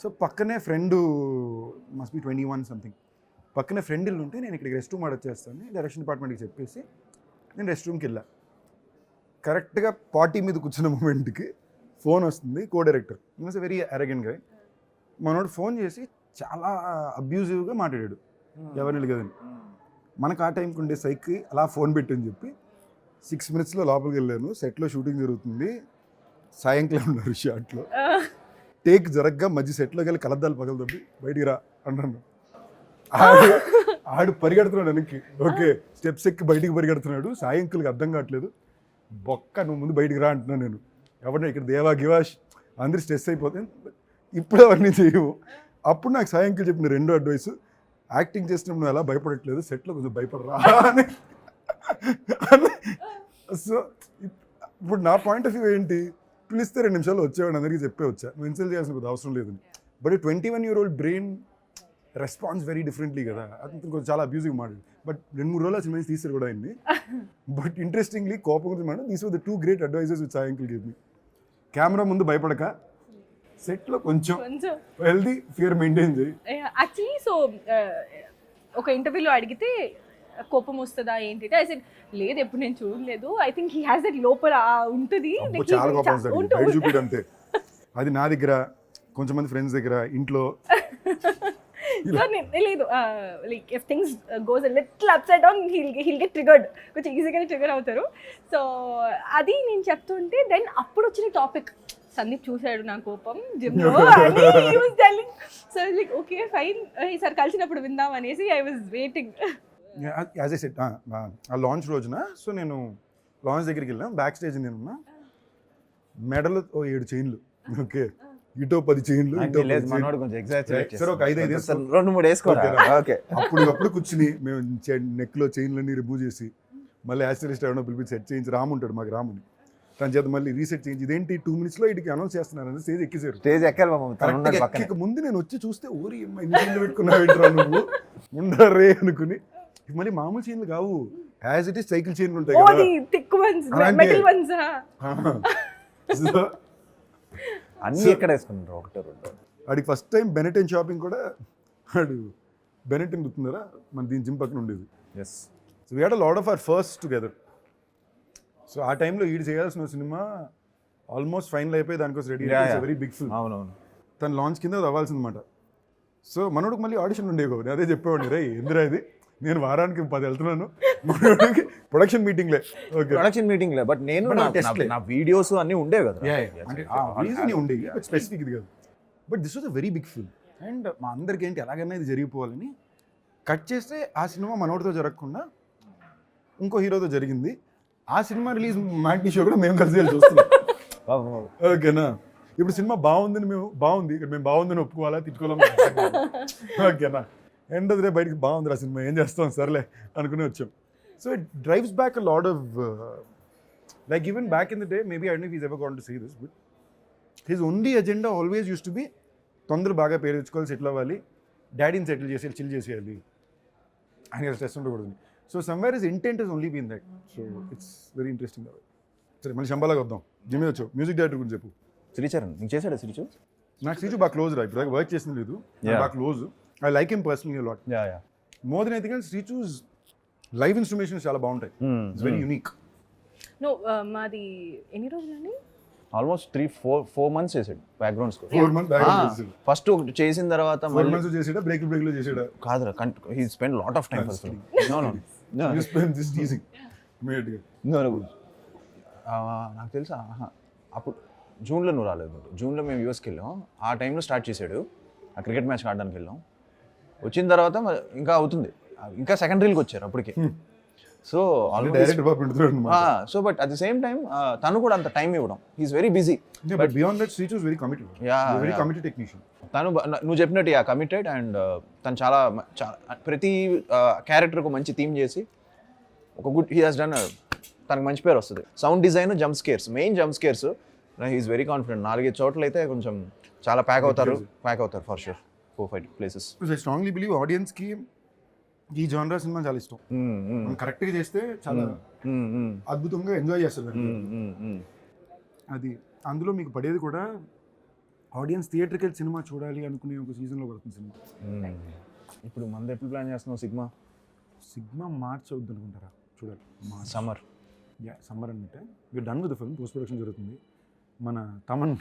సో పక్కనే ఫ్రెండ్ మస్ట్ బి 21 సంథింగ్, పక్కనే ఫ్రెండ్ ఇల్లు ఉంటే నేను ఇక్కడికి రెస్ట్ రూమ్ ఆడొచ్చేస్తాను డైరెక్షన్ డిపార్ట్మెంట్కి చెప్పేసి నేను రెస్ట్ రూమ్కి వెళ్ళా. కరెక్ట్గా పార్టీ మీద కూర్చున్న మూమెంట్కి ఫోన్ వస్తుంది. Co director is very arrogant గా, మనోడు ఫోన్ చేసి చాలా అబ్యూజివ్గా మాట్లాడాడు, ఎవరిని కదని. మనకు ఆ టైంకి ఉండే సైకి అలా ఫోన్ పెట్టని చెప్పి 6 minutesలో లోపలికి వెళ్ళాను. సెట్లో షూటింగ్ జరుగుతుంది, సాయంకాలం ఉన్నారు షాట్లో, టేక్ జరగ్గా మధ్య సెట్లోకి వెళ్ళి కలద్దాలు పగలదొబ్బి బయటికి రా అన్నాను. ఆడు పరిగెడుతున్నాడు వెనక్కి. ఓకే, స్టెప్స్ ఎక్కి బయటికి పరిగెడుతున్నాడు. సాయంకులకి అర్థం కావట్లేదు, బొక్క నువ్వు ముందు బయటికి రా అంటున్నాను నేను. ఎవరిని ఇక్కడ దేవా గివాష్ అందరూ స్ట్రెస్ అయిపోతే ఇప్పుడు అవన్నీ చేయవు. అప్పుడు నాకు సాయంకులు చెప్పిన రెండో అడ్వైస్, యాక్టింగ్ చేసినప్పుడు నువ్వు ఎలా భయపడట్లేదు, సెట్లో కొంచెం భయపడరా అని. సో ఇప్పుడు నా పాయింట్ ఆఫ్ వ్యూ ఏంటి, పిలిస్తే 2 నిమిషాలు వచ్చేవాడు, అందరికీ చెప్పే వచ్చా, నువ్వు ఇన్సల్ట్ చేయాల్సిన కొద్ది అవసరం లేదని. But 21-year-old brain response very differently కదా. అతను కొంచెం చాలా అబ్యూజివ్ మాట్లాడు. బట్ 2-3 రోజులు సినిమా తీసారు కూడా అయింది. బట్ ఇంట్రెస్టింగ్లీ కోపం గురించి మాట, these were the 2 great advices which సాయంకుల్ గేవ్ మీ. కెమెరా ముందు భయపడక, సెట్లో కొంచెం హెల్దీ ఫియర్ మెయింటైన్ చేయి. యాక్చువల్లీ సో ఒక ఇంటర్వ్యూలో అడిగితే కోపం వస్తుందా ఏంటి, ఐ సెడ్ లేదు ఎప్పుడు నేను చూడలేదు, I think he has that లోపల ఉంటుంది. చాలా కోపం వస్తుంది బయట చూపిడు అంతే. అది నా దగ్గర, కొంచెం మంది ఫ్రెండ్స్ దగ్గర, ఇంట్లో లేదు. Like if things goes a little upset down heal get triggered, కొంచెం ఈజీగానే ట్రిగర్ అవుతారు. సో అది నేను చెప్తుంటే దెన్ అప్పుడు వచ్చిన టాపిక్, సందీప్ చూశాడు నా కోపం జిమ్లో అని he was telling. So like okay fine, ఈసారి కలిసినప్పుడు విందాం అనేసి I was waiting. As I said, ఆ లాంచ్ రోజున సో నేను లాంచ్ దగ్గరికి వెళ్ళాను, బ్యాక్ స్టేజ్ నేనున్నా. మెడలు ఓ 7 చైన్లు, ఓకే, ఇటో 10 చైన్లు, ఇటో లేదు 10 మనోడు కొంచెం ఎగ్జాక్ట్ సరే ఒక 5 వేసుకో. 2-3 వేసుకోరా. ఓకే అప్పుడు కూర్చుని మేము నెక్లో చైన్లన్నీ రిమూవ్ చేసి మళ్ళీ యాక్సిడెంట్ ఎవడో పిలిపించి సెట్ చేయించి, రాము ఉంటాడు మాకు, రాముని తన చేత మళ్ళీ రీసెట్ చేయించి, ఇదేంటి 2 minutesలో ఇటుకి అనౌన్స్ చేస్తున్నారని స్టేజ్ ఎక్కేసారు. స్టేజ్ ఎక్కాలి బాబు, తను ఉన్నాడు పక్కనే. ఎక్కక ముందు నేను వచ్చి చూస్తే ఓరి అమ్మ ఇన్ని చైన్లు పెట్టుకున్నావు ఏంట్రా నువ్వు ఉండరే అనుకుని, ఇవి మళ్ళీ మామూలు చైన్లు కావు, యాజ్ ఇట్ ఈస్ సైకిల్ చైన్లు ఉంటాయి Oh, కదా. the thick ones, అలాంటి- metal ones. So, అన్ని ఎక్కడ వేసుకున్నారు, ఒకటో రెండు. వాడికి ఫస్ట్ టైం బెనెటన్ షాపింగ్ కూడా వాడు బెనెటన్ గుర్తుందరా మన దీని జిమ్ పక్కన ఉండేది. Yes so we had a lot of our first together. సో ఆ టైంలో ఈడు చేయాల్సిన సినిమా ఆల్మోస్ట్ ఫైనల్ అయిపోయి దానికోసం రెడీ, వెరీ బిగ్ ఫిల్మ్. అవునవును. తన లాంచ్ కింద అది అవ్వాల్సిందన్నమాట. సో మనోడికి మళ్ళీ ఆడిషన్ ఉండేవి, నేను అదే చెప్పేవాడిని, రే ఎందురా ఇది, నేను వారానికి 10 వెళ్తున్నాను, మనోడికి ప్రొడక్షన్ మీటింగ్లే, ఓకే ప్రొడక్షన్ మీటింగ్ లే, బట్ నేను But నా- test లే. నా వీడియోస్ అన్నీ ఉండేవి కదా. అంటే రీజన్ ఉండేవి, బట్ స్పెసిఫిక్ ఇది కాదు. But this was a very big film and మా అందరికి ఏంటి ఎలాగైనా ఇది జరిగిపోవాలని కట్ చేస్తే ఆ సినిమా మనోడితో జరగకుండా ఇంకో హీరోతో జరిగింది. ఆ సినిమా రిలీజ్ మ్యాట్నీ షో కూడా మేము కలిసి వెళ్ళి చూస్తున్నాం, ఓకేనా. ఇప్పుడు సినిమా బాగుందని మేము బాగుంది, ఇక్కడ మేము బాగుందని ఒప్పుకోవాలా తిట్టుకోవాలా, ఓకేనా. ఎండ్ ఆఫ్ ద డే బయటికి బాగుంది ఆ సినిమా, ఏం చేస్తాం సర్లే అనుకుని వచ్చాం. So it drives back a lot of like even back in the day, maybe I don't know if he's ever gone to see this, but his only agenda always use to be తొందర బాగా పేరు తెచ్చుకోవాలి, settle అవ్వాలి, డాడీని settle చేసేయాలి, chill చేసేయాలి, ఆయన stress ఉండకూడదు. So somewhere is intent is only been that. So it's very interesting. సరే మళ్ళీ శంబాలాగా వద్దాం. జిమ్మే వచ్చావు, మ్యూజిక్ డైరెక్టర్ గురించి చెప్పు. శ్రీచరణ్ నీకు చేశాడా శ్రీచు? నాకు శ్రీచు బాగా క్లోజ్ రా, ఇప్పుడు దాకా వర్క్ చేసింది లేదు, బాగా close. I like him personally lot. More than anything else శ్రీచుస్ లైవ్ ఇన్స్ట్రుమేషన్స్ చాలా బాగుంటాయి, ఇట్స్ వెరీ యూనిక్. No, మాది ఎన్ని రోజులండి? ఆల్మోస్ట్ 3-4 months చేసాడు బ్యాక్గ్రౌండ్ స్కోర్. 4 months బ్యాక్ చేసాడు. ఫస్ట్ చేసిన తర్వాత 4 months చేసాడా, బ్రేక్లో చేసాడా? కాదురా, he spend lot of time for film. No You spend this teasing immediately. నాకు తెలుసా, అప్పుడు జూన్లో నువ్వు రాలేదు. జూన్లో మేము యూఎస్కి వెళ్ళాం, ఆ టైంలో స్టార్ట్ చేశాడు. ఆ క్రికెట్ మ్యాచ్ ఆడడానికి వెళ్ళాం. వచ్చిన తర్వాత ఇంకా అవుతుంది, ఇంకా సెకండ్ రీల్కి వచ్చారు అప్పటికి. సో డైరెక్ట్ బాబు పెడుతున్నాడు. So but at the same time తను కూడా అంత టైం ఇవ్వడం, he's very busy. But beyond that Srichu is very committed. Very committed technician. తను నువ్వు చెప్పినట్టు కమిటెడ్ అండ్ తను చాలా ప్రతి క్యారెక్టర్కు మంచి థీమ్ చేసి ఒక గుడ్ హీ హాస్ డన్, తనకు మంచి పేరు వస్తుంది. Sound design, jump scares, main jump scares he's very confident. 4-5 చోట్ల అయితే కొంచెం చాలా ప్యాక్ అవుతారు for sure. 4-5 places. I strongly believe ఆడియన్స్కి ఈ జానరా సినిమా చాలా ఇష్టం. మనం కరెక్ట్గా చేస్తే చాలా అద్భుతంగా ఎంజాయ్ చేస్తారు. అది అందులో మీకు పడేది కూడా ఆడియన్స్ థియేటర్కి వెళ్ళి సినిమా చూడాలి అనుకునే ఒక సీజన్లో పడుతుంది సినిమా. ఇప్పుడు మనది ఎప్పుడు ప్లాన్ చేస్తున్నావు? సిగ్మా మార్చ్ అవుద్ది అనుకుంటారా? చూడాలి. సమ్మర్. సమ్మర్ అంటే we're done with the film, post production జరుగుతుంది. మన తమన్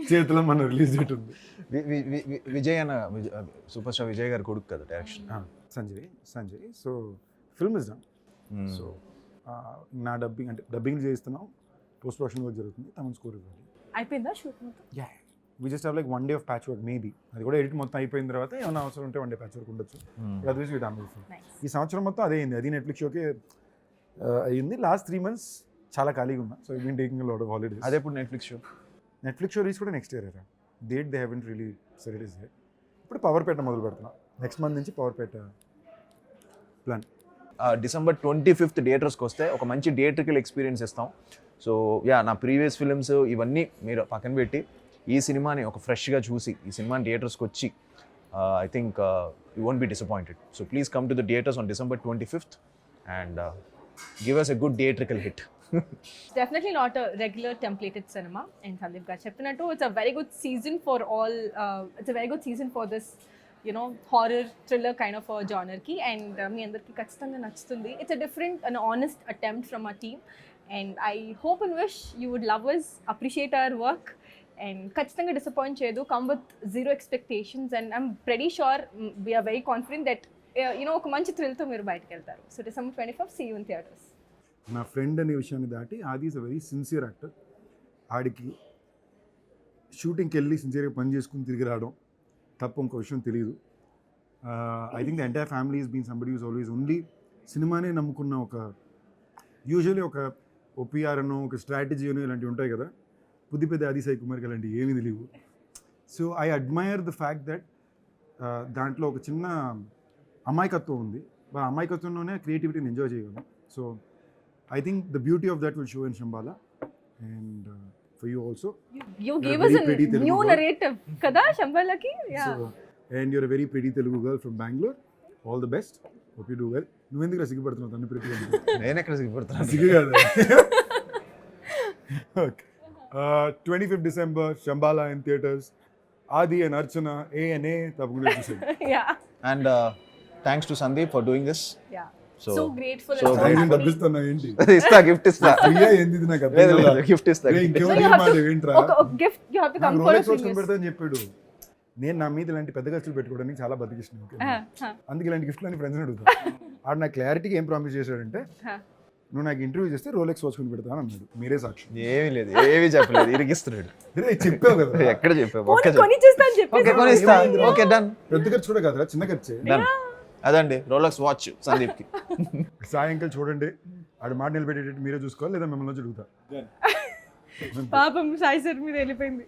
చేతిలో మన రిలీజ్ డేట్ ఉంది. విజయ్ అన్న సూపర్ స్టార్ విజయ్ గారి కొడుకు కదా direction. Sanjay. So film is done. So నా డబ్బింగ్ అంటే డబ్బింగ్ చేయిస్తున్నాం, పోస్ట్ ప్రొడక్షన్ వర్క్ జరుగుతుంది, తమన్ స్కోర్ ఇవ్వాలి. అయిపోయిందా షూట్ మొత్తం? Yeah, we just have like 1 day of patch work maybe. అది కూడా ఎడిట్ మొత్తం అయిపోయిన తర్వాత ఏమైనా అవసరం ఉంటే 1 day ప్యాచ్ వర్క్ ఉండొచ్చు. Otherwise we done with film. ఈ సంవత్సరం మొత్తం అదే అయింది. అది నెట్ఫ్లిక్స్ షోకే అయ్యింది. లాస్ట్ 3 months చాలా ఖాళీగా ఉన్నా. So I been taking a lot of holidays. అదే ఇప్పుడు నెట్ఫ్లిక్స్ షో రీచ్ కూడా next year. Date they haven't really said it is here. ఇప్పుడు పవర్పేట మొదలు పెడుతున్నా. నెక్స్ట్ మంత్ నుంచి పవర్పేట ప్లాన్. December 25th థియేటర్స్కి వస్తే ఒక మంచి థియేటర్కల్ ఎక్స్పీరియన్స్ ఇస్తాం. సో నా ప్రీవియస్ ఫిల్మ్స్ ఇవన్నీ మీరు పక్కన పెట్టి ఈ సినిమాని ఒక ఫ్రెష్గా చూసి ఈ సినిమాని థియేటర్స్కి వచ్చి I think you won't be disappointed. So please come to the theatres on December 25th and give us a good theatrical hit. It's definitely not a regular templated cinema. And Sandeep garu cheppinattu, it's a very good season for all. It's a very good season for this, horror thriller kind of a genre ki, and me andarki kachithanga nachutundi. It's a different and honest attempt from our team, and I hope and wish you would love us, appreciate our work, and kachithanga disappoint chedu. Come with zero expectations, and I'm pretty sure we are very confident that oka manchi thrill tho meer bayatiki veltaru. So December 25th, see you in theaters. నా friend అనే విషయాన్ని దాటి ఆది is a very sincere actor. ఆడికి షూటింగ్కి వెళ్ళి సిన్సియర్గా పని చేసుకుని తిరిగి రావడం తప్ప ఇంకో విషయం తెలియదు. I think the entire family is been somebody is always only సినిమానే నమ్ముకున్న ఒక యూజువల్లీ ఒక ఓపీఆర్ అనో ఒక స్ట్రాటజీ అనో ఇలాంటివి ఉంటాయి కదా. పుద్దిపెద్ద ఆది సాయి కుమార్కి అలాంటి ఏమీ తెలియవు. So I admire the fact that దాంట్లో ఒక చిన్న అమాయకత్వం ఉంది. ఆ అమాయకత్వంలోనే క్రియేటివిటీని ఎంజాయ్ చేయగలం. So I think the beauty of that will show in Shambhala and for you also. You You're gave a us very a pretty Telugu new girl. narrative, kada Shambalaki? Yeah. So, and you're a very pretty Telugu girl from Bangalore. All the best. Hope you do well. నువ్వెందుకు సిగ్గుపడుతున్నావు తను pretty నేను ఎక్కడ సిగ్గుపడుతున్నాను. సిగ్గు కాదు. Okay 25th December Shambhala in theatres. Aadi and Archana A&A తప్పకుండా చూసేయండి. Yeah. And thanks to Sandeep for doing this. Yeah. So- So grateful. so and ఆయన happy. తగ్గిస్తున్నా ఏంటి ఇస్తా గిఫ్ట్ ఇస్తా. ఫ్రీగా ఏంది ఇది నాకు అర్థం లేదు కాదు. లేదు గిఫ్ట్ ఇస్తా. రే, ఇంకెవరు So you ఏం have మాట to- ఏంట్రా Okay, gift you have to come for a Rolex few వచ్చి years. పెడతా అని చెప్పాడు. నేను నా మీద ఇలాంటి పెద్ద ఖర్చులు పెట్టుకోవడానికి చాలా బతికిష్టం. ఓకే అందుకే ఇలాంటి గిఫ్ట్లు అని ఫ్రెండ్స్ని అడుగుతాను. ఆడు నా క్లారిటీకి ఏం ప్రామిస్ చేశాడంటే Huh. నువ్వు నాకు ఇంటర్వ్యూ చేస్తే రోలెక్స్ వచ్చుకుని పెడతాను అన్నాడు. మీరే సాక్షి. ఏమీ లేదు, ఏమీ చెప్పలేదు, ఇరిగిస్తున్నాడు. రే, చెప్పావు కదా ఎక్కడ చెప్పావు? Phone ఒక్క కొని చేస్తా అని ఓకే చెప్పేసి. కొని ఇస్తా. ఓకే డన్ పెద్ద ఖర్చు కూడా కాదురా, చిన్న ఖర్చే. డన్. అదండి రోలెక్స్ వాచ్ సందీప్కి. సాయంకాలం చూడండి, ఆడు మాట నిలబెట్టేటట్టు మీరే చూసుకోవాలి లేదా మిమ్మల్ని జరుగుతా. పాపం సాయి సార్ మీద వెళ్ళిపోయింది.